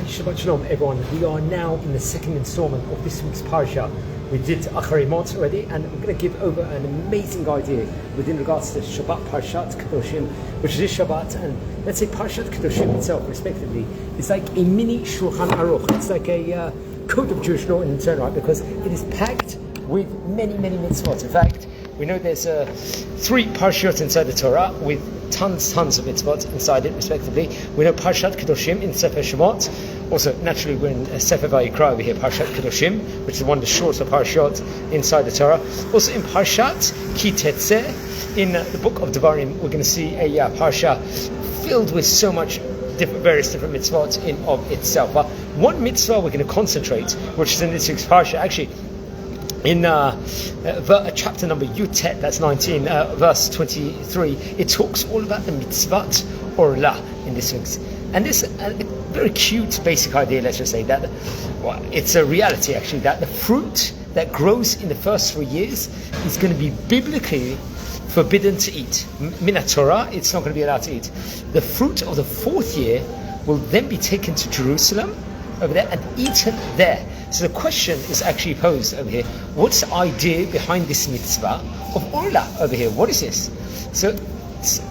Shabbat Shalom, everyone. We are now in the second installment of this week's Parsha. We did Acharimot already, and we're going to give over an amazing idea within regards to Shabbat Parshat Kedoshim, which is this Shabbat, and let's say Parshat Kedoshim itself, respectively, is like a mini Shulchan Aruch. It's like a code of Jewish law in its own right, because it is packed with many mitzvot. In fact, we know there's 3 Parshot inside the Torah with tons of mitzvot inside it, respectively. We know Parshat Kedoshim in Sefer Shemot. Also, naturally, we're in Sefer Vayikra over here, Parshat Kedoshim, which is one of the shorter Parshot inside the Torah. Also in Parshat Kitetse, in the book of Devarim, we're going to see a Parsha filled with so much various different mitzvot in of itself. But one mitzvah we're going to concentrate, which is in this week's Parsha, actually, in chapter number Yutet, that's 19, verse 23, it talks all about the Mitzvah of Orlah in this week's. And this very cute basic idea, let's just say, that it's a reality actually, that the fruit that grows in the first 3 years is going to be biblically forbidden to eat. Min Torah, it's not going to be allowed to eat. The fruit of the 4th year will then be taken to Jerusalem over there and eaten there. So the question is actually posed over here: what's the idea behind this mitzvah of Orlah over here? What is this? So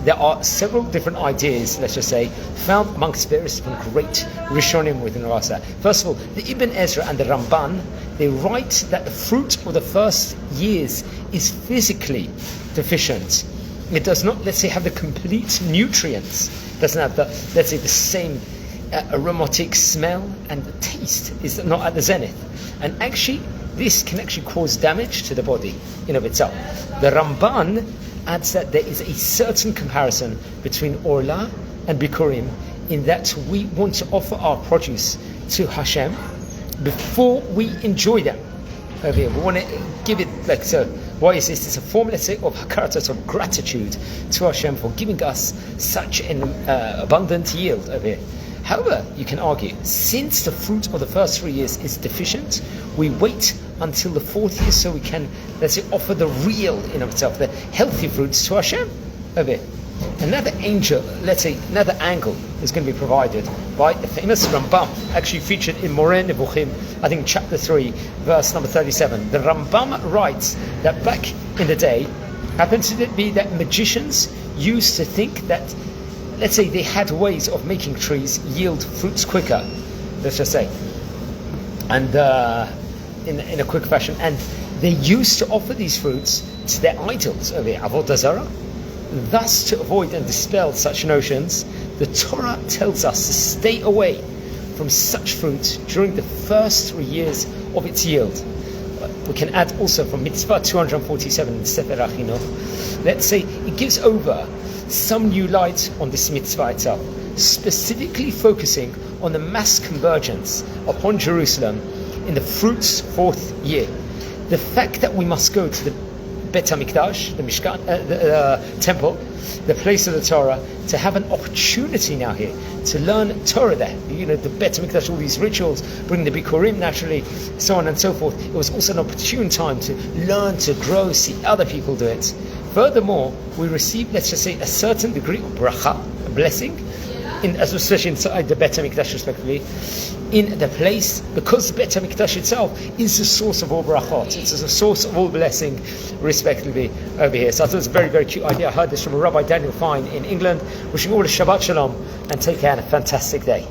there are several different ideas, let's just say, found amongst various different great Rishonim within the Rasa. First of all, the Ibn Ezra and the Ramban, they write that the fruit of the first years is physically deficient. It does not, let's say, have the complete nutrients. It doesn't have the, let's say, the same aromatic smell, and the taste is not at the zenith. And actually, this can actually cause damage to the body in of itself. The Ramban adds that there is a certain comparison between Orlah and Bikurim, in that we want to offer our produce to Hashem before we enjoy them. Over here, we want to give it like so. Why is this? It's a form, let's say, of hakarat, of gratitude to Hashem for giving us such an abundant yield over here. However, you can argue, since the fruit of the first 3 years is deficient, we wait until the 4th year so we can, let's say, offer the real in of itself, the healthy fruits to Hashem over here. Another angle is going to be provided by the famous Rambam, actually featured in Moreh Nevuchim, I think chapter 3, verse number 37. The Rambam writes that back in the day, happened to be that magicians used to think that, let's say, they had ways of making trees yield fruits quicker, let's just say, and in a quick fashion, and they used to offer these fruits to their idols over here, Avodah Zarah. Thus, to avoid and dispel such notions, the Torah tells us to stay away from such fruit during the first 3 years of its yield. We can add also from Mitzvah 247 in Sefer Achinoch, let's say, it gives over some new light on this mitzvah itself, specifically focusing on the mass convergence upon Jerusalem in the fruit's 4th year. The fact that we must go to the Bet HaMikdash, the Mishkan, the temple, the place of the Torah, to have an opportunity now here to learn Torah there. You know, the Bet HaMikdash, all these rituals, bring the Bikurim naturally, so on and so forth. It was also an opportune time to learn, to grow, see other people do it. Furthermore, we receive, let's just say, a certain degree of bracha, a blessing, especially inside the Bet HaMikdash, respectively, in the place, because the Bet HaMikdash itself is the source of all brachot. It's a source of all blessing, respectively, over here. So I thought it was a very cute idea. I heard this from Rabbi Daniel Fine in England. Wishing all a Shabbat Shalom, and take care and a fantastic day.